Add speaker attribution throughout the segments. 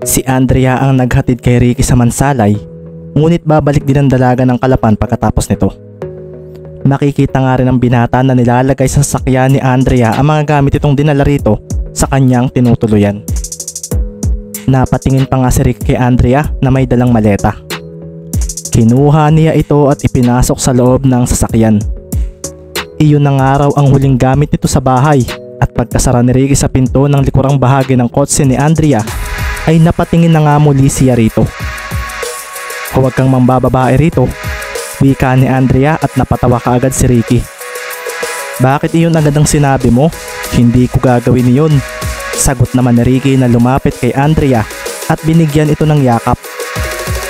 Speaker 1: Si Andrea ang naghatid kay Ricky sa Mansalay, ngunit babalik din ang dalaga ng Kalapan pagkatapos nito. Makikita nga rin ang binata na nilalagay sa sasakyan ni Andrea ang mga gamit itong dinala rito sa kanyang tinutuluyan. Napatingin pa nga si Ricky kay Andrea na may dalang maleta. Kinuha niya ito at ipinasok sa loob ng sasakyan. Iyon na nga raw ang huling gamit nito sa bahay, at pagkasara ni Ricky sa pinto ng likurang bahagi ng kotse ni Andrea ay napatingin na nga muli siya rito. Huwag kang mambababae rito, wika ni Andrea at napatawa kaagad si Ricky. Bakit iyon agad ang sinabi mo? Hindi ko gagawin iyon. Sagot naman ni Ricky na lumapit kay Andrea at binigyan ito ng yakap.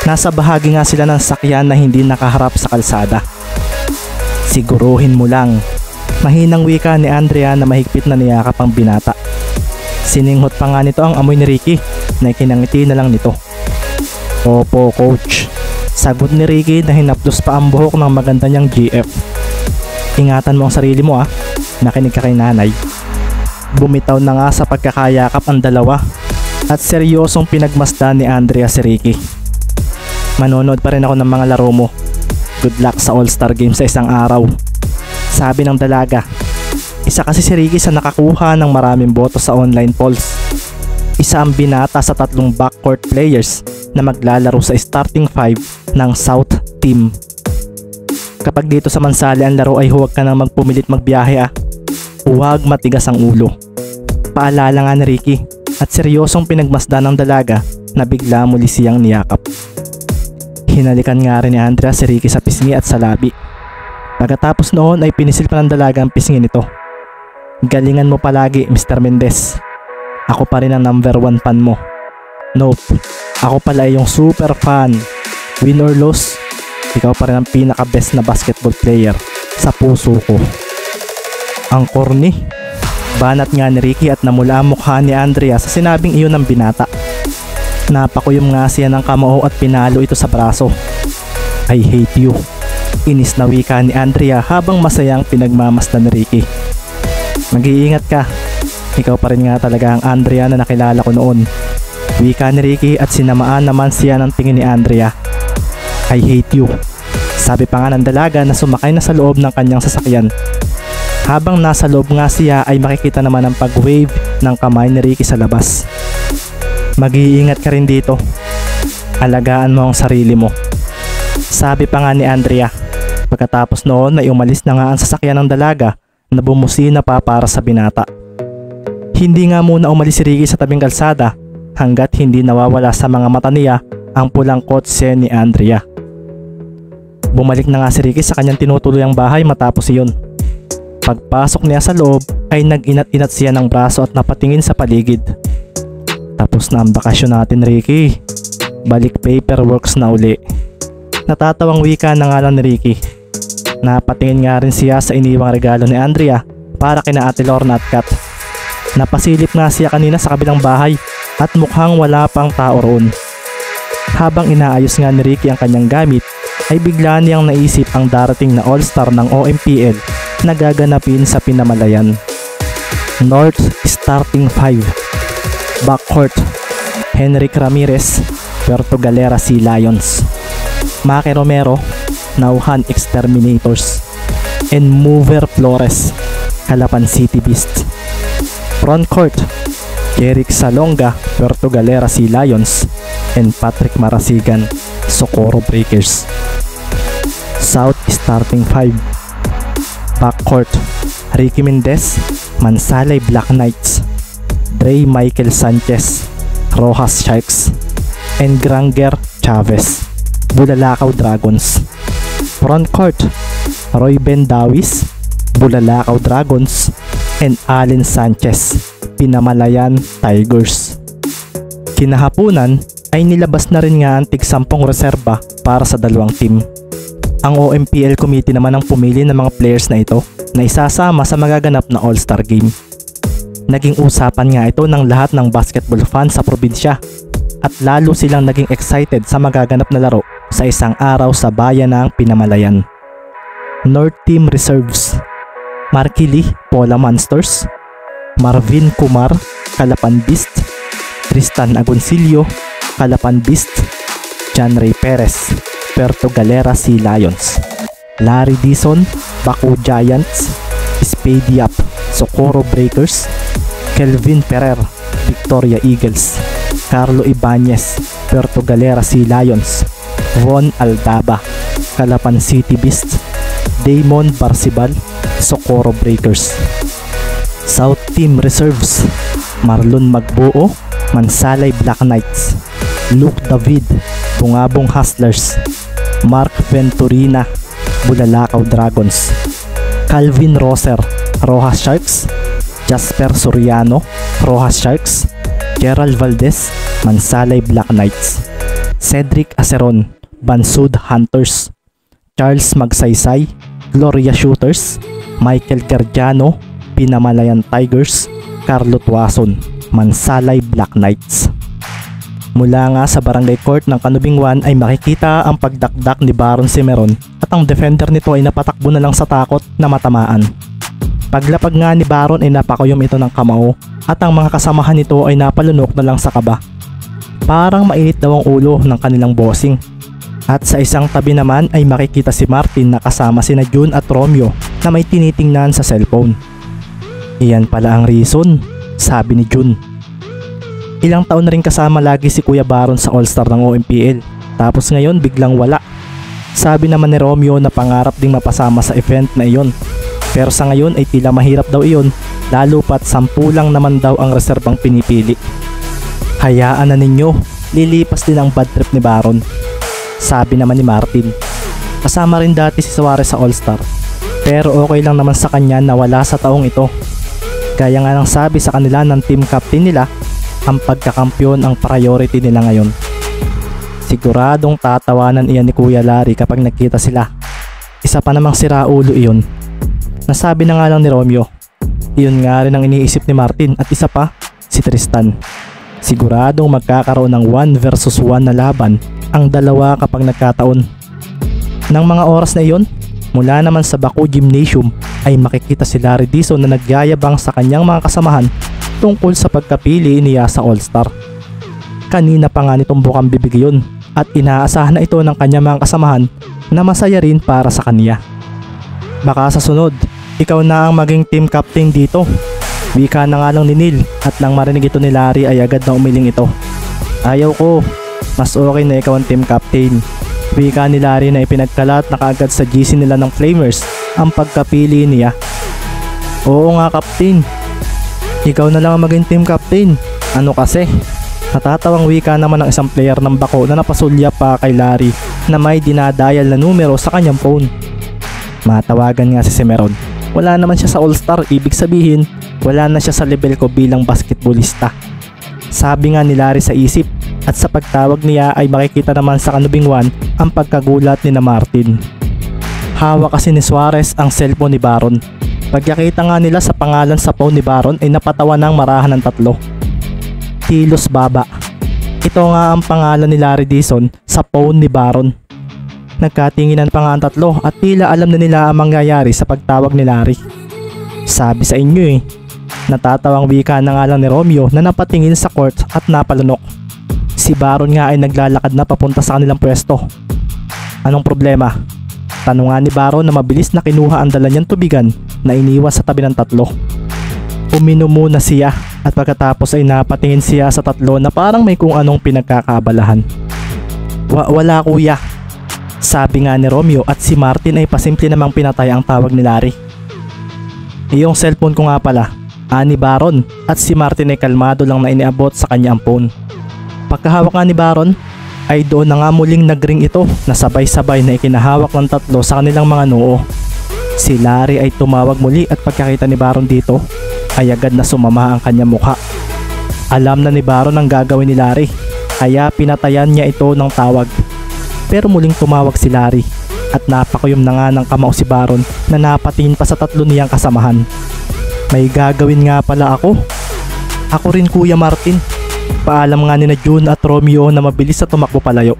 Speaker 1: Nasa bahagi nga sila ng sakyan na hindi nakaharap sa kalsada. Siguruhin mo lang. Mahinang wika ni Andrea na mahigpit na niyakap ang binata. Sininghot pa nga nito ang amoy ni Ricky na ikinangiti na lang nito. Opo coach, sagot ni Ricky na hinapdos pa ang buhok ng maganda niyang GF. Ingatan mo ang sarili mo nakinig ka kay nanay. Bumitaw na nga sa pagkakayakap ang dalawa at seryosong pinagmasdan ni Andrea si Ricky. Manonood pa rin ako ng mga laro mo. Good luck sa All-Star Game sa isang araw, sabi ng dalaga. Isa kasi si Ricky sa nakakuha ng maraming boto sa online polls. Isa ang binata sa 3 backcourt players na maglalaro sa starting 5 ng South Team. Kapag dito sa Mansalay ang laro ay huwag ka nang magpumilit magbiyahe Huwag matigas ang ulo, paalala nga ni Ricky, at seryosong pinagmasdan ng dalaga na bigla muli siyang niyakap. Hinalikan nga rin ni Andrea si Ricky sa pisngi at sa labi. Pagkatapos noon ay pinisil pa ng dalaga ang pisngi nito. Galingan mo palagi, Mr. Mendez. Ako pa rin ang number 1 fan mo. Nope, ako pala ay yung super fan. Win or lose, ikaw pa rin ang pinaka best na basketball player sa puso ko. Ang corny. Banat nga ni Ricky at namula ang mukha ni Andrea sa sinabing iyon ng binata. Napakuyom nga siya ng kamao at pinalo ito sa braso. I hate you. Inis na wika ni Andrea habang masayang pinagmamasdan ni Ricky. Mag-iingat ka. Ikaw pa rin nga talaga ang Andrea na nakilala ko noon. Wika ni Ricky at sinamaan naman siya ng tingin ni Andrea. I hate you. Sabi pa nga ng dalaga na sumakay na sa loob ng kanyang sasakyan. Habang nasa loob nga siya ay makikita naman ang pag-wave ng kamay ni Ricky sa labas. Mag-iingat ka rin dito. Alagaan mo ang sarili mo, sabi pa nga ni Andrea. Pagkatapos noon ay umalis na nga ang sasakyan ng dalaga na bumusina pa para sa binata. Hindi nga muna umalis si Ricky sa tabing kalsada hanggat hindi nawawala sa mga mata niya ang pulang kotse ni Andrea. Bumalik na nga si Ricky sa kanyang tinutuluyang bahay matapos iyon. Pagpasok niya sa loob ay nag-inat-inat siya ng braso at napatingin sa paligid. Tapos na ang bakasyon natin, Ricky. Balik paperworks na uli. Natatawang wika na nga lang ni Ricky. Napatingin nga rin siya sa iniwang regalo ni Andrea para kina Ate Lorna at Kat. Napasilip nga siya kanina sa kabilang bahay at mukhang wala pang tao roon. Habang inaayos nga ni Ricky ang kanyang gamit ay bigla niyang naisip ang darating na all-star ng OMPL na gaganapin sa Pinamalayan. North Starting 5 Backcourt: Henrik Ramirez, Puerto Galera Sea Lions; Maki Romero, Nauhan Exterminators; and Mover Flores, Calapan City Beast. Frontcourt: Jerick Salonga, Puerto Galera Sea Lions, and Patrick Marasigan, Socorro Breakers. South Starting 5 Backcourt: Ricky Mendez, Mansalay Black Knights; Dre Michael Sanchez, Rojas Sharks; and Granger Chavez, Bulalakaw Dragons. Frontcourt: Roy Ben Dawis, Bulalakaw Dragons, and Allen Sanchez, Pinamalayan Tigers. Kinahapunan ay nilabas na rin nga ang tig-10 reserba para sa dalawang team. Ang OMPL committee naman ang pumili ng mga players na ito na isasama sa magaganap na All-Star Game. Naging usapan nga ito ng lahat ng basketball fans sa probinsya at lalo silang naging excited sa magaganap na laro sa isang araw sa bayan ng Pinamalayan. North Team Reserves: Marky Lee, Pola Monsters; Marvin Kumar, Calapan Beast; Tristan Agoncillo, Calapan Beast, John Ray Perez, Puerto Galera Sea Lions, Larry Dizon, Baku Giants, Spade Yap, Socorro Breakers, Kelvin Ferrer, Victoria Eagles, Carlo Ibanez, Puerto Galera Sea Lions, Von Aldaba, Calapan City Beast, Damon Barcibal, Socorro Breakers. South Team Reserves: Marlon Magbuo, Mansalay Black Knights, Luke David, Bungabong Hustlers, Mark Venturina, Bulalakaw Dragons, Calvin Roser, Rojas Sharks, Jasper Soriano, Rojas Sharks, Gerald Valdez, Mansalay Black Knights, Cedric Aceron, Bansud Hunters, Charles Magsaysay, Gloria Shooters, Michael Gardiano, Pinamalayan Tigers, Carlo Tuason, Mansalay Black Knights. Mula nga sa barangay court ng Kanubing 1 ay makikita ang pagdakdak ni Baron Cimeron at ang defender nito ay napatakbo na lang sa takot na matamaan. Paglapag nga ni Baron ay napakuyom ito ng kamao at ang mga kasamahan nito ay napalunok na lang sa kaba. Parang mainit daw ang ulo ng kanilang bossing. At sa isang tabi naman ay makikita si Martin na kasama sina June at Romeo na may tinitingnan sa cellphone. Iyan pala ang reason, sabi ni June. Ilang taon na rin kasama lagi si Kuya Baron sa All-Star ng OMPL, tapos ngayon biglang wala. Sabi naman ni Romeo na pangarap ding mapasama sa event na iyon, pero sa ngayon ay tila mahirap daw iyon, lalo pat 10 lang naman daw ang reserbang pinipili. Hayaan na ninyo, lilipas din ang bad trip ni Baron, sabi naman ni Martin. Kasama rin dati si Suarez sa All-Star, pero okay lang naman sa kanya na wala sa taong ito. Gaya nga ng sabi sa kanila ng team captain nila, ang pagkakampyon ang priority nila ngayon. Siguradong tatawanan iyan ni Kuya Larry kapag nakita sila. Isa pa namang siraulo iyon. Nasabi na nga lang ni Romeo. Iyon nga rin ang iniisip ni Martin at isa pa, si Tristan. Siguradong magkakaroon ng 1 versus 1 na laban ang dalawa kapag nagkataon. Nang mga oras na iyon, mula naman sa Baku Gymnasium ay makikita si Larry Dizon na nagyayabang sa kanyang mga kasamahan tungkol sa pagkapili niya sa All-Star. Kanina pa nga nitong bukang bibig yun at inaasahan na ito ng kanyang mga kasamahan na masaya rin para sa kanya. Baka sa sunod, ikaw na ang maging team captain dito. Wika na nga lang ni Neil at nang marinig ito ni Larry ay agad na umiling ito. Ayaw ko, mas okay na ikaw ang team captain. Wika ni Larry na ipinagkalat na kaagad sa GC nila ng Flamers ang pagkapili niya. Oo nga captain, ikaw na lang ang maging team captain. Ano kasi? Natatawang wika naman ng isang player ng Baku na napasulya pa kay Larry na may dinadial na numero sa kanyang phone. Matawagan nga si Cimeron. Wala naman siya sa All-Star, ibig sabihin wala na siya sa level ko bilang basketballista. Sabi nga ni Larry sa isip at sa pagtawag niya ay makikita naman sa Kanubing 1 ang pagkagulat ni na Martin. Hawak kasi ni Suarez ang cellphone ni Baron. Pagkakita nga nila sa pangalan sa phone ni Baron ay napatawa ng marahan ng 3. Kilos Baba. Ito nga ang pangalan ni Larry Dizon sa phone ni Baron. Nagkatinginan pa nga ang 3 at tila alam na nila ang mangyayari sa pagtawag ni Larry. Sabi sa inyo eh. Natatawang wika na nga lang ni Romeo na napatingin sa court at napalunok. Si Baron nga ay naglalakad na papunta sa kanilang pwesto. Anong problema? Tanong nga ni Baron na mabilis na kinuha ang dala niyang tubigan na iniwan sa tabi ng 3. Uminom muna siya at pagkatapos ay napatingin siya sa 3 na parang may kung anong pinagkakaabalahan. Wala kuya, sabi nga ni Romeo at si Martin ay pasimple namang pinatay ang tawag ni Larry. Iyong cellphone ko nga pala, ani Baron, at si Martin ay kalmado lang na iniabot sa kanya ang phone. Pagkahawak nga ni Baron ay doon na nga muling nagring ito na sabay-sabay na ikinahawak ng 3 sa kanilang mga noo. Si Larry ay tumawag muli at pagkakita ni Baron dito ay agad na sumama ang kanyang mukha. Alam na ni Baron ang gagawin ni Larry kaya pinatayan niya ito ng tawag. Pero muling tumawag si Larry at napakuyom na nga ng kamao si Baron na napatingin pa sa 3 niyang kasamahan. May gagawin nga pala ako. Ako rin Kuya Martin. Paalam nga ni na June at Romeo na mabilis na tumakbo palayo.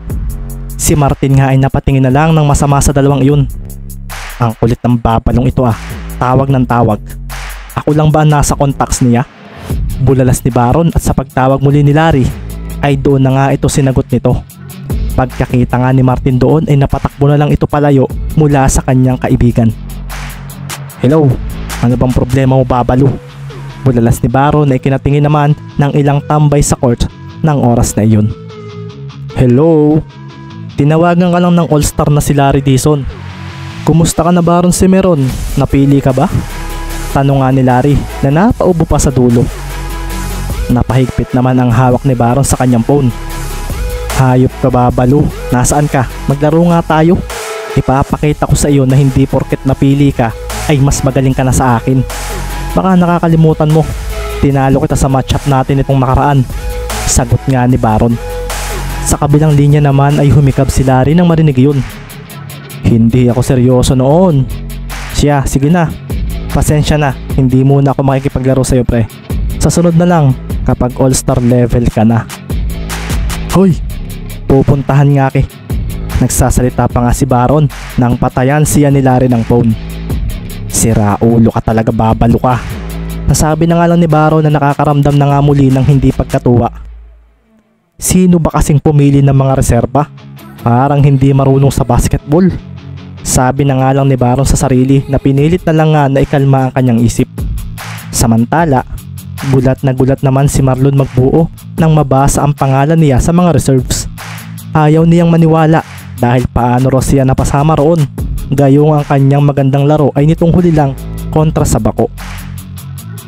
Speaker 1: Si Martin nga ay napatingin na lang ng masama sa dalawang iyon. Ang kulit ng babalong ito ah. Tawag ng tawag. Ako lang ba nasa contacts niya? Bulalas ni Baron at sa pagtawag muli ni Larry ay doon na nga ito sinagot nito. Pagkakita nga ni Martin doon ay napatakbo na lang ito palayo mula sa kanyang kaibigan. "Hello, ano bang problema mo, babalo?" Bulalas ni Baron ay kinatingin naman ng ilang tambay sa court ng oras na iyon. "Hello, tinawagan ka lang ng all-star na si Larry Dizon. Kumusta ka na, Baron Cimarron? Napili ka ba?" Tanong nga ni Larry na napaubo pa sa dulo. Napahigpit naman ang hawak ni Baron sa kanyang phone. "Hayop ka, babalo. Nasaan ka? Maglaro nga tayo. Ipapakita ko sa iyo na hindi porket napili ka ay mas magaling ka na sa akin. Baka nakakalimutan mo, tinalo kita sa matchup natin itong nakaraan." Sagot nga ni Baron. Sa kabilang linya naman ay humikab si Larry nang marinig yun. "Hindi ako seryoso noon." "Siya, sige na. Pasensya na, hindi muna ako makikipaglaro sa'yo, pre. Sa sunod na lang, kapag all-star level ka na." "Hoy, pupuntahan nga ki." Nagsasalita pa nga si Baron nang patayan siya ni Larry ng phone. "Sira ulo ka talaga, babalo ka." Nasabi na nga lang ni Baron na nakakaramdam na nga muli ng hindi pagkatuwa. Sino ba kasing pumili ng mga reserba? Parang hindi marunong sa basketball. Sabi na nga lang ni Baron sa sarili na pinilit na lang nga na ikalma ang kanyang isip. Samantala, gulat na gulat naman si Marlon magbuo nang mabasa ang pangalan niya sa mga reserves. Ayaw niyang maniwala dahil paano raw siya napasama roon. Gayong ang kanyang magandang laro ay nitong huli lang kontra sa Bako.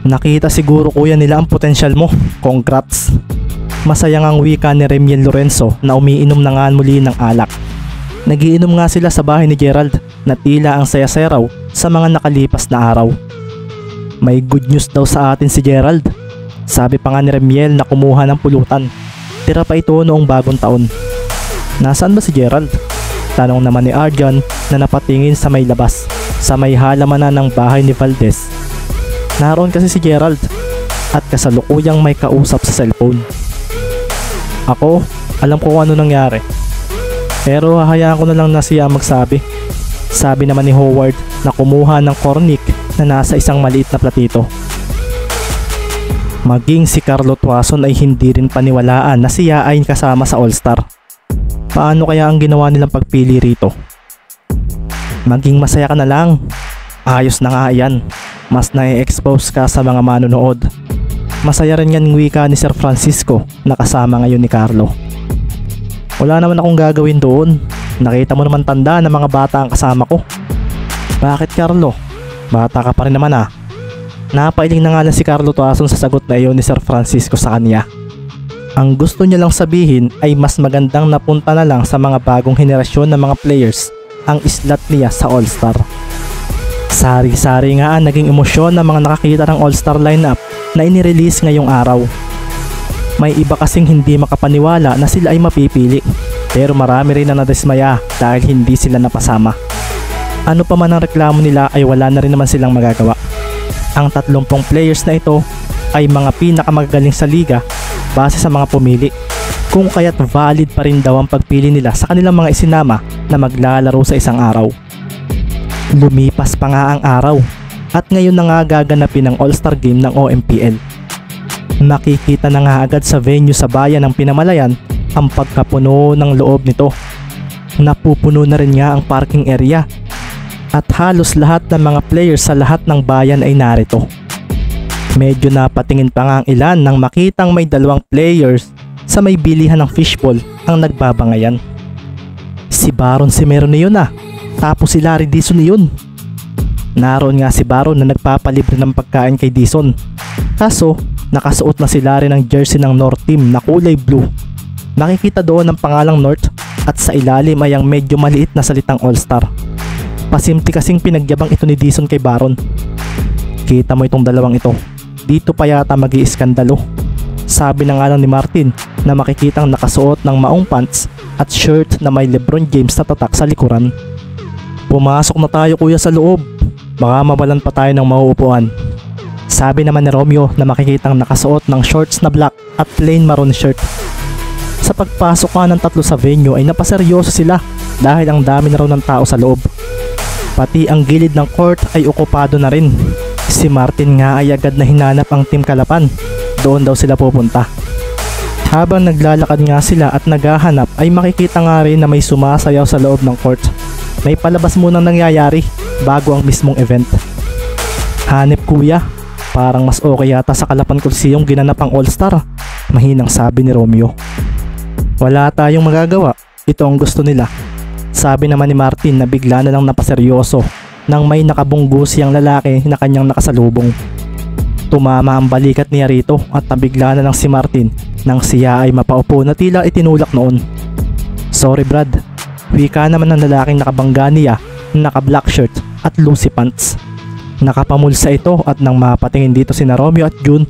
Speaker 1: "Nakita siguro kuya nila ang potensyal mo. Congrats." Masaya ngang wika ni Remiel Lorenzo na umiinom na nga muli ng alak. Nagiinom nga sila sa bahay ni Gerald na tila ang saya-saya raw sa mga nakalipas na araw. "May good news daw sa atin si Gerald." Sabi pa nga ni Remiel na kumuha ng pulutan. Tira pa ito noong bagong taon. "Nasaan ba si Gerald?" Tanong naman ni Arjan na napatingin sa may labas, sa may halamanan ng bahay ni Valdez. Naroon kasi si Gerald at kasalukuyang may kausap sa cellphone. "Ako, alam ko kung ano nangyari. Pero hahayaan ko na lang na siya magsabi." Sabi naman ni Howard na kumuha ng cornic na nasa isang maliit na platito. Maging si Carlo Tuason ay hindi rin paniwalaan na siya ay kasama sa All-Star. Paano kaya ang ginawa nilang pagpili rito? "Maging masaya ka na lang. Ayos na nga yan. Mas na-expose ka sa mga manonood." Masaya rin yan wika ni Sir Francisco na kasama ngayon ni Carlo. "Wala naman akong gagawin doon. Nakita mo naman tanda na mga bata ang kasama ko." "Bakit, Carlo? Bata ka pa rin naman ah." Napailing na nga lang si Carlo Tuason sa sagot na iyon ni Sir Francisco sa kanya. Ang gusto niya lang sabihin ay mas magandang napunta na lang sa mga bagong henerasyon ng mga players ang slot niya sa All-Star. Sari-sari nga ang naging emosyon ng mga nakakita ng All-Star lineup na inirelease ngayong araw. May iba kasing hindi makapaniwala na sila ay mapipili, pero marami rin na nadismaya dahil hindi sila napasama. Ano pa man ang reklamo nila ay wala na rin naman silang magagawa. Ang 30 players na ito ay mga pinakamagagaling sa liga base sa mga pumili, kung kaya't valid pa rin daw ang pagpili nila sa kanilang mga isinama na maglalaro sa isang araw. Lumipas pa nga ang araw at ngayon na nga gaganapin ang All-Star Game ng OMPL. Nakikita na nga agad sa venue sa bayan ng Pinamalayan ang pagkapuno ng loob nito. Napupuno na rin nga ang parking area at halos lahat ng mga players sa lahat ng bayan ay narito. Medyo napatingin pa nga ang ilan nang makitang may 2 players sa may bilihan ng fishball ang nagbabangayan. Si Baron Cimarron na yun ah, tapos si Larry Dizon na yun. Naroon nga si Baron na nagpapalibre ng pagkain kay Dizon. Kaso nakasuot na si Larry ng jersey ng North Team na kulay blue. Nakikita doon ang pangalang North at sa ilalim ay ang medyo maliit na salitang All-Star. Pasimple kasing pinagyabang ito ni Dizon kay Baron. "Kita mo itong dalawang ito, dito pa yata mag-iiskandalo." Sabi na nga lang ni Martin na makikitang nakasuot ng maong pants at shirt na may LeBron James na tatak sa likuran. "Pumasok na tayo kuya sa loob, baka mawalan pa tayo ng mauupuan." Sabi naman ni Romeo na makikitang nakasuot ng shorts na black at plain maroon shirt. Sa pagpasok nga ng 3 sa venue ay napaseryoso sila dahil ang dami na raw ng tao sa loob. Pati ang gilid ng court ay okupado na rin. Si Martin nga ay agad na hinanap ang Team Kalapan doon daw sila pupunta. Habang naglalakad nga sila at naghahanap ay makikita nga rin na may sumasayaw sa loob ng court. May palabas munang nangyayari bago ang mismong event. Hanep kuya, parang mas okay yata sa Kalapan Coliseum ginanap ang All-Star, mahinang sabi ni Romeo. Wala tayong magagawa, ito ang gusto nila. Sabi naman ni Martin na bigla na lang napaseryoso nang may nakabunggo siyang lalaki na kanyang nakasalubong. Tumama ang balikat niya rito at nabigla na lang si Martin nang siya ay mapaupo na tila itinulak noon. Sorry Brad, wika naman ng lalaking nakabangga niya, naka-black shirt at loosey pants. Nakapamulsa ito at nang mapatingin dito sina Romeo at June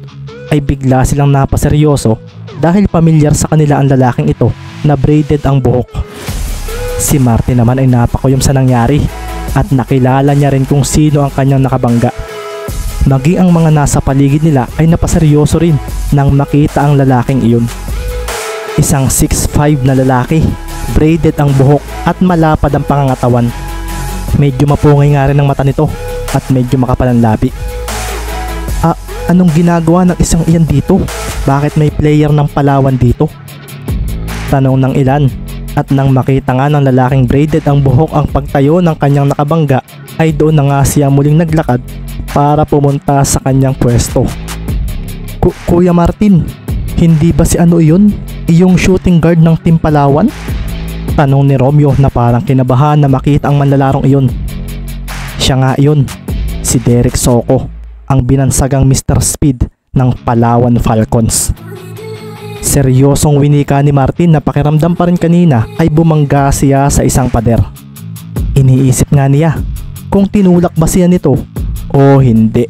Speaker 1: ay bigla silang napaseryoso dahil pamilyar sa kanila ang lalaking ito na braided ang buhok. Si Martin naman ay napakuyom sa nangyari at nakilala niya rin kung sino ang kanyang nakabangga. Maging ang mga nasa paligid nila ay napaseryoso rin nang makita ang lalaking iyon. Isang 6'5" na lalaki, braided ang buhok at malapad ang pangangatawan. Medyo mapungay nga rin ang mata nito at medyo makapal ang labi. Anong ginagawa ng isang iyan dito? Bakit may player ng Palawan dito? Tanong ng ilan. At nang makita nga ng lalaking braided ang buhok ang pagtayo ng kanyang nakabangga ay doon na nga siya muling naglakad para pumunta sa kanyang pwesto. Kuya Martin, hindi ba si ano iyon? Iyong shooting guard ng Team Palawan? Tanong ni Romeo na parang kinabahan na makita ang manlalarong iyon. Siya nga iyon, si Derek Soco, ang binansagang Mr. Speed ng Palawan Falcons. Seryosong winika ni Martin na pakiramdam pa rin kanina ay bumangga siya sa isang pader. Iniisip nga niya kung tinulak ba siya nito o hindi.